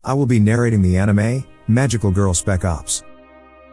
I will be narrating the anime, Magical Girl Spec Ops.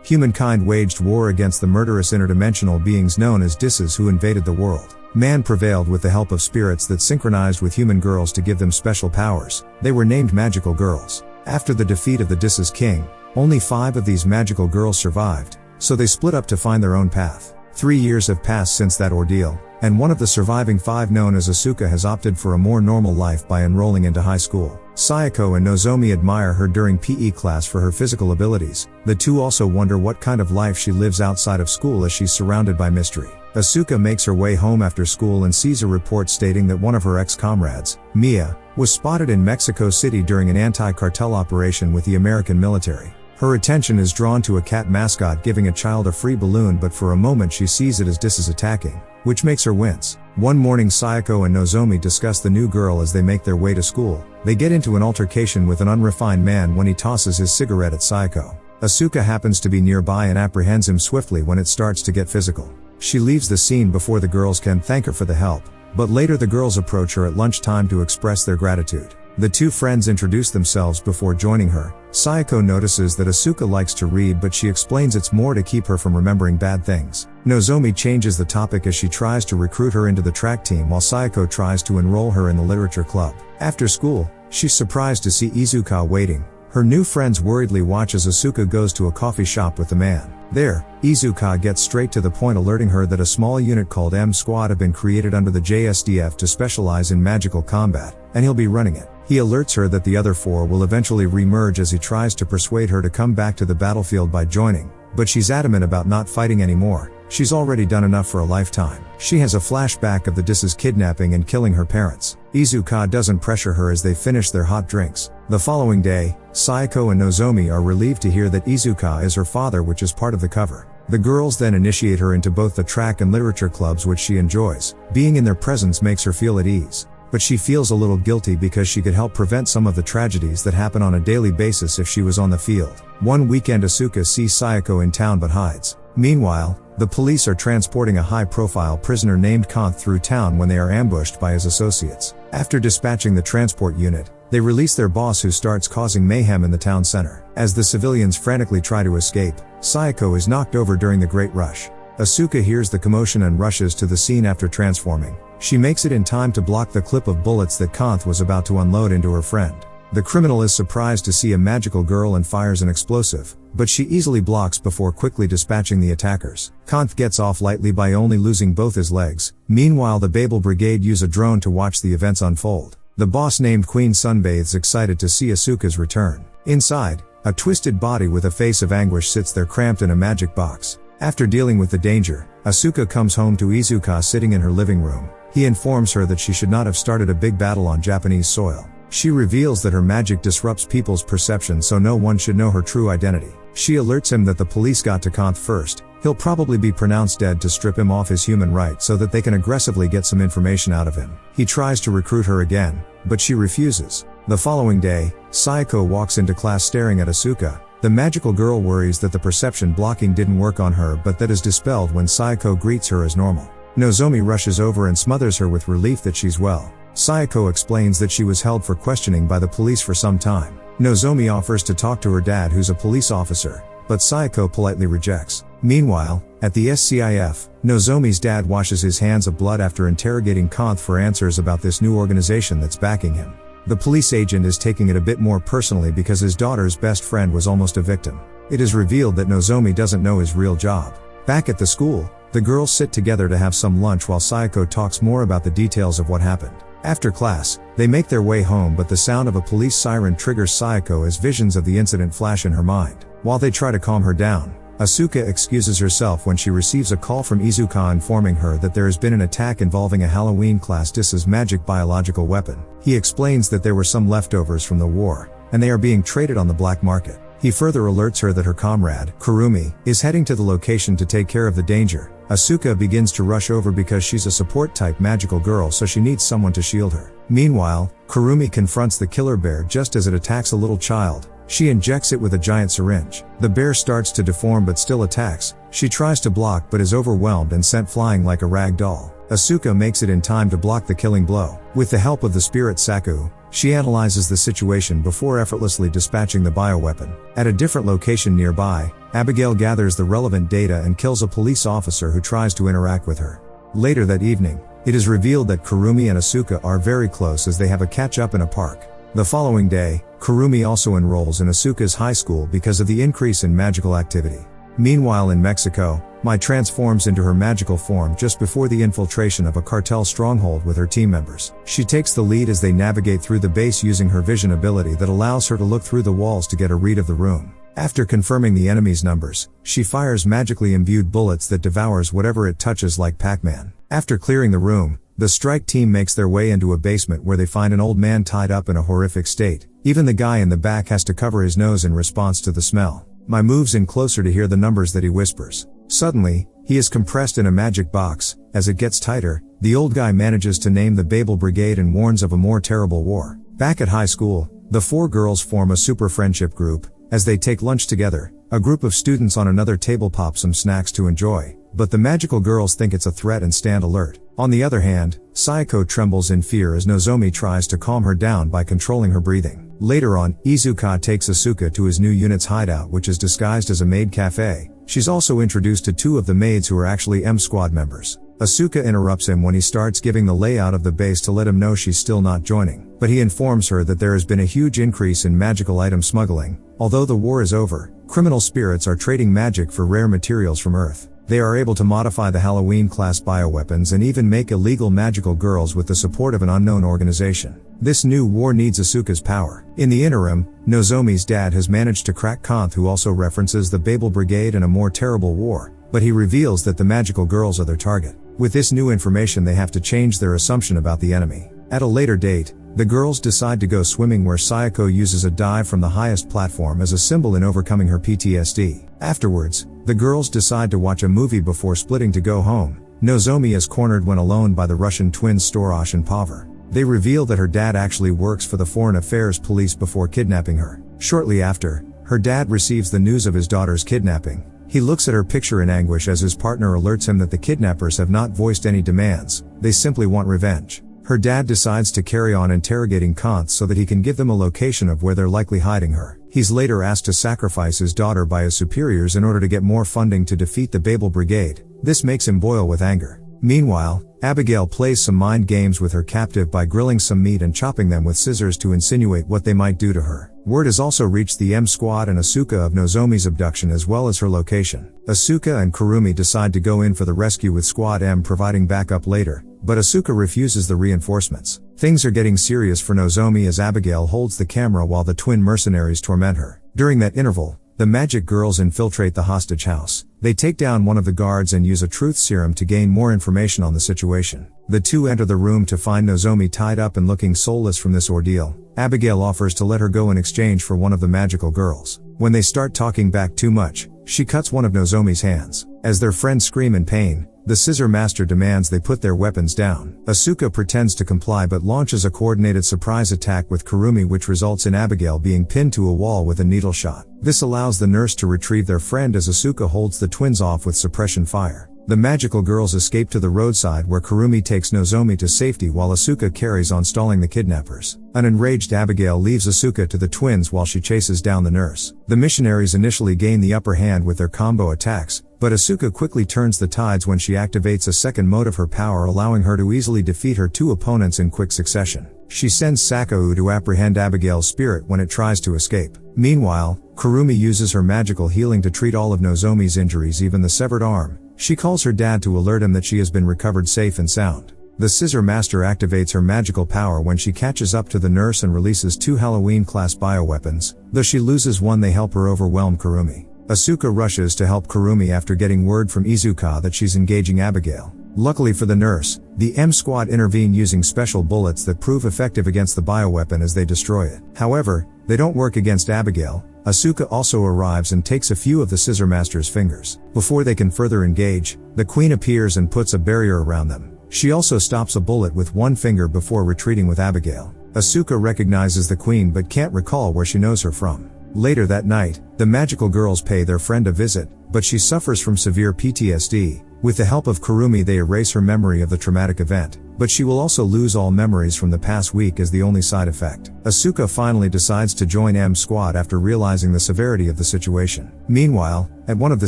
Humankind waged war against the murderous interdimensional beings known as Disses who invaded the world. Man prevailed with the help of spirits that synchronized with human girls to give them special powers. They were named Magical Girls. After the defeat of the Disses king, only 5 of these magical girls survived, so they split up to find their own path. 3 years have passed since that ordeal, and one of the surviving 5, known as Asuka, has opted for a more normal life by enrolling into high school. Sayako and Nozomi admire her during PE class for her physical abilities. The two also wonder what kind of life she lives outside of school as she's surrounded by mystery. Asuka makes her way home after school and sees a report stating that one of her ex-comrades, Mia, was spotted in Mexico City during an anti-cartel operation with the American military. Her attention is drawn to a cat mascot giving a child a free balloon, but for a moment she sees it as Disses attacking, which makes her wince. One morning Sayako and Nozomi discuss the new girl as they make their way to school. They get into an altercation with an unrefined man when he tosses his cigarette at Sayako. Asuka happens to be nearby and apprehends him swiftly when it starts to get physical. She leaves the scene before the girls can thank her for the help, but later the girls approach her at lunchtime to express their gratitude. The two friends introduce themselves before joining her. Sayako notices that Asuka likes to read, but she explains it's more to keep her from remembering bad things. Nozomi changes the topic as she tries to recruit her into the track team while Sayako tries to enroll her in the literature club. After school, she's surprised to see Izuka waiting. Her new friends worriedly watch as Asuka goes to a coffee shop with the man. There, Izuka gets straight to the point, alerting her that a small unit called M Squad have been created under the JSDF to specialize in magical combat, and he'll be running it. He alerts her that the other 4 will eventually re-merge as he tries to persuade her to come back to the battlefield by joining, but she's adamant about not fighting anymore. She's already done enough for a lifetime. She has a flashback of the Disses kidnapping and killing her parents. Izuka doesn't pressure her as they finish their hot drinks. The following day, Sayako and Nozomi are relieved to hear that Izuka is her father, which is part of the cover. The girls then initiate her into both the track and literature clubs, which she enjoys. Being in their presence makes her feel at ease. But she feels a little guilty because she could help prevent some of the tragedies that happen on a daily basis if she was on the field. One weekend Asuka sees Sayako in town but hides. Meanwhile, the police are transporting a high-profile prisoner named Kanth through town when they are ambushed by his associates. After dispatching the transport unit, they release their boss, who starts causing mayhem in the town center. As the civilians frantically try to escape, Sayako is knocked over during the Great Rush. Asuka hears the commotion and rushes to the scene after transforming. She makes it in time to block the clip of bullets that Kanth was about to unload into her friend. The criminal is surprised to see a magical girl and fires an explosive, but she easily blocks before quickly dispatching the attackers. Kanth gets off lightly by only losing both his legs. Meanwhile, the Babel Brigade use a drone to watch the events unfold. The boss, named Queen, sunbathes, excited to see Asuka's return. Inside, a twisted body with a face of anguish sits there cramped in a magic box. After dealing with the danger, Asuka comes home to Izuka sitting in her living room. He informs her that she should not have started a big battle on Japanese soil. She reveals that her magic disrupts people's perception, so no one should know her true identity. She alerts him that the police got to Kanth first. He'll probably be pronounced dead to strip him off his human rights so that they can aggressively get some information out of him. He tries to recruit her again, but she refuses. The following day, Sayako walks into class staring at Asuka. The magical girl worries that the perception blocking didn't work on her, but that is dispelled when Sayako greets her as normal. Nozomi rushes over and smothers her with relief that she's well. Sayako explains that she was held for questioning by the police for some time. Nozomi offers to talk to her dad, who's a police officer, but Sayako politely rejects. Meanwhile, at the SCIF, Nozomi's dad washes his hands of blood after interrogating Kanth for answers about this new organization that's backing him. The police agent is taking it a bit more personally because his daughter's best friend was almost a victim. It is revealed that Nozomi doesn't know his real job. Back at the school, the girls sit together to have some lunch while Sayako talks more about the details of what happened. After class, they make their way home, but the sound of a police siren triggers Sayako as visions of the incident flash in her mind. While they try to calm her down, Asuka excuses herself when she receives a call from Izuka informing her that there has been an attack involving a Halloween-class Disses magic biological weapon. He explains that there were some leftovers from the war, and they are being traded on the black market. He further alerts her that her comrade, Kurumi, is heading to the location to take care of the danger. Asuka begins to rush over because she's a support-type magical girl, so she needs someone to shield her. Meanwhile, Kurumi confronts the killer bear just as it attacks a little child. She injects it with a giant syringe. The bear starts to deform but still attacks. She tries to block but is overwhelmed and sent flying like a rag doll. Asuka makes it in time to block the killing blow. With the help of the spirit Saku, She analyzes the situation before effortlessly dispatching the bioweapon. At a different location nearby, Abigail gathers the relevant data and kills a police officer who tries to interact with her. Later that evening, it is revealed that Kurumi and Asuka are very close as they have a catch-up in a park. The following day, Kurumi also enrolls in Asuka's high school because of the increase in magical activity. Meanwhile in Mexico, Mai transforms into her magical form just before the infiltration of a cartel stronghold with her team members. She takes the lead as they navigate through the base using her vision ability that allows her to look through the walls to get a read of the room. After confirming the enemy's numbers, she fires magically imbued bullets that devours whatever it touches like Pac-Man. After clearing the room, the strike team makes their way into a basement where they find an old man tied up in a horrific state. Even the guy in the back has to cover his nose in response to the smell. Mai moves in closer to hear the numbers that he whispers. Suddenly, he is compressed in a magic box. As it gets tighter, the old guy manages to name the Babel Brigade and warns of a more terrible war. Back at high school, the four girls form a super friendship group. As they take lunch together, a group of students on another table pop some snacks to enjoy, but the magical girls think it's a threat and stand alert. On the other hand, Sayako trembles in fear as Nozomi tries to calm her down by controlling her breathing. Later on, Izuka takes Asuka to his new unit's hideout, which is disguised as a maid cafe. She's also introduced to two of the maids who are actually M Squad members. Asuka interrupts him when he starts giving the layout of the base to let him know she's still not joining, but he informs her that there has been a huge increase in magical item smuggling. Although the war is over, criminal spirits are trading magic for rare materials from Earth. They are able to modify the Halloween-class bioweapons and even make illegal magical girls with the support of an unknown organization. This new war needs Asuka's power. In the interim, Nozomi's dad has managed to crack Kanth, who also references the Babel Brigade and a more terrible war, but he reveals that the magical girls are their target. With this new information, they have to change their assumption about the enemy. At a later date, the girls decide to go swimming, where Sayako uses a dive from the highest platform as a symbol in overcoming her PTSD. Afterwards, the girls decide to watch a movie before splitting to go home. Nozomi is cornered when alone by the Russian twins Storosh and Paver. They reveal that her dad actually works for the Foreign Affairs Police before kidnapping her. Shortly after, her dad receives the news of his daughter's kidnapping. He looks at her picture in anguish as his partner alerts him that the kidnappers have not voiced any demands, they simply want revenge. Her dad decides to carry on interrogating Kanth so that he can give them a location of where they're likely hiding her. He's later asked to sacrifice his daughter by his superiors in order to get more funding to defeat the Babel Brigade. This makes him boil with anger. Meanwhile, Abigail plays some mind games with her captive by grilling some meat and chopping them with scissors to insinuate what they might do to her. Word has also reached the M Squad and Asuka of Nozomi's abduction as well as her location. Asuka and Kurumi decide to go in for the rescue with Squad M providing backup later, but Asuka refuses the reinforcements. Things are getting serious for Nozomi as Abigail holds the camera while the twin mercenaries torment her. During that interval, the magic girls infiltrate the hostage house. They take down one of the guards and use a truth serum to gain more information on the situation. The two enter the room to find Nozomi tied up and looking soulless from this ordeal. Abigail offers to let her go in exchange for one of the magical girls. When they start talking back too much, she cuts one of Nozomi's hands. As their friends scream in pain, the Scissor Master demands they put their weapons down. Asuka pretends to comply but launches a coordinated surprise attack with Kurumi, which results in Abigail being pinned to a wall with a needle shot. This allows the nurse to retrieve their friend as Asuka holds the twins off with suppression fire. The magical girls escape to the roadside where Kurumi takes Nozomi to safety while Asuka carries on stalling the kidnappers. An enraged Abigail leaves Asuka to the twins while she chases down the nurse. The missionaries initially gain the upper hand with their combo attacks, but Asuka quickly turns the tides when she activates a second mode of her power, allowing her to easily defeat her two opponents in quick succession. She sends Sakau to apprehend Abigail's spirit when it tries to escape. Meanwhile, Kurumi uses her magical healing to treat all of Nozomi's injuries, even the severed arm. She calls her dad to alert him that she has been recovered safe and sound. The Scissor Master activates her magical power when she catches up to the nurse and releases two Halloween-class bioweapons. Though she loses one, they help her overwhelm Kurumi. Asuka rushes to help Kurumi after getting word from Izuka that she's engaging Abigail. Luckily for the nurse, the M Squad intervene using special bullets that prove effective against the bioweapon as they destroy it. However, they don't work against Abigail. Asuka also arrives and takes a few of the Scissor Master's fingers. Before they can further engage, the Queen appears and puts a barrier around them. She also stops a bullet with one finger before retreating with Abigail. Asuka recognizes the Queen but can't recall where she knows her from. Later that night, the magical girls pay their friend a visit, but she suffers from severe PTSD. With the help of Kurumi, they erase her memory of the traumatic event. but she will also lose all memories from the past week as the only side effect. Asuka finally decides to join M Squad after realizing the severity of the situation. Meanwhile, at one of the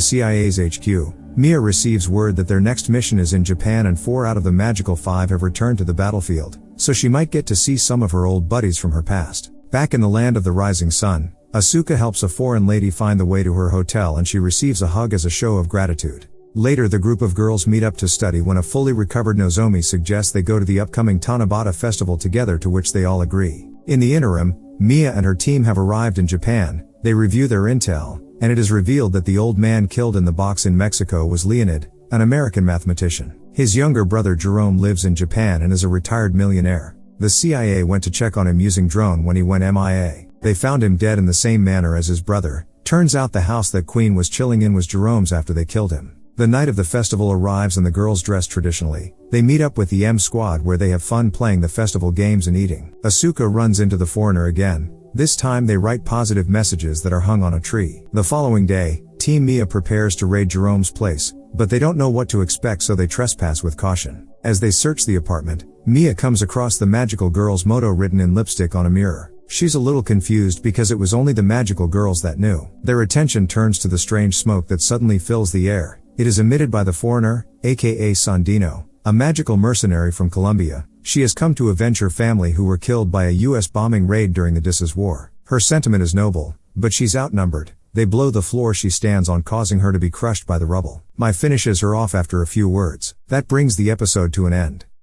CIA's HQ, Mia receives word that their next mission is in Japan and 4 out of the Magical 5 have returned to the battlefield, so she might get to see some of her old buddies from her past. Back in the land of the rising sun, Asuka helps a foreign lady find the way to her hotel and she receives a hug as a show of gratitude. Later the group of girls meet up to study when a fully recovered Nozomi suggests they go to the upcoming Tanabata festival together, to which they all agree. In the interim, Mia and her team have arrived in Japan. They review their intel, and it is revealed that the old man killed in the box in Mexico was Leonid, an American mathematician. His younger brother Jerome lives in Japan and is a retired millionaire. The CIA went to check on him using drone when he went MIA. They found him dead in the same manner as his brother. Turns out the house that Queen was chilling in was Jerome's after they killed him. The night of the festival arrives and the girls dress traditionally. They meet up with the M Squad where they have fun playing the festival games and eating. Asuka runs into the foreigner again. This time they write positive messages that are hung on a tree. The following day, Team Mia prepares to raid Jerome's place, but they don't know what to expect, so they trespass with caution. As they search the apartment, Mia comes across the magical girl's motto written in lipstick on a mirror. She's a little confused because it was only the magical girls that knew. Their attention turns to the strange smoke that suddenly fills the air. It is emitted by the foreigner, aka Sandino, a magical mercenary from Colombia. She has come to avenge her family who were killed by a US bombing raid during the Disses War. Her sentiment is noble, but she's outnumbered. They blow the floor she stands on, causing her to be crushed by the rubble. Mai finishes her off after a few words. That brings the episode to an end.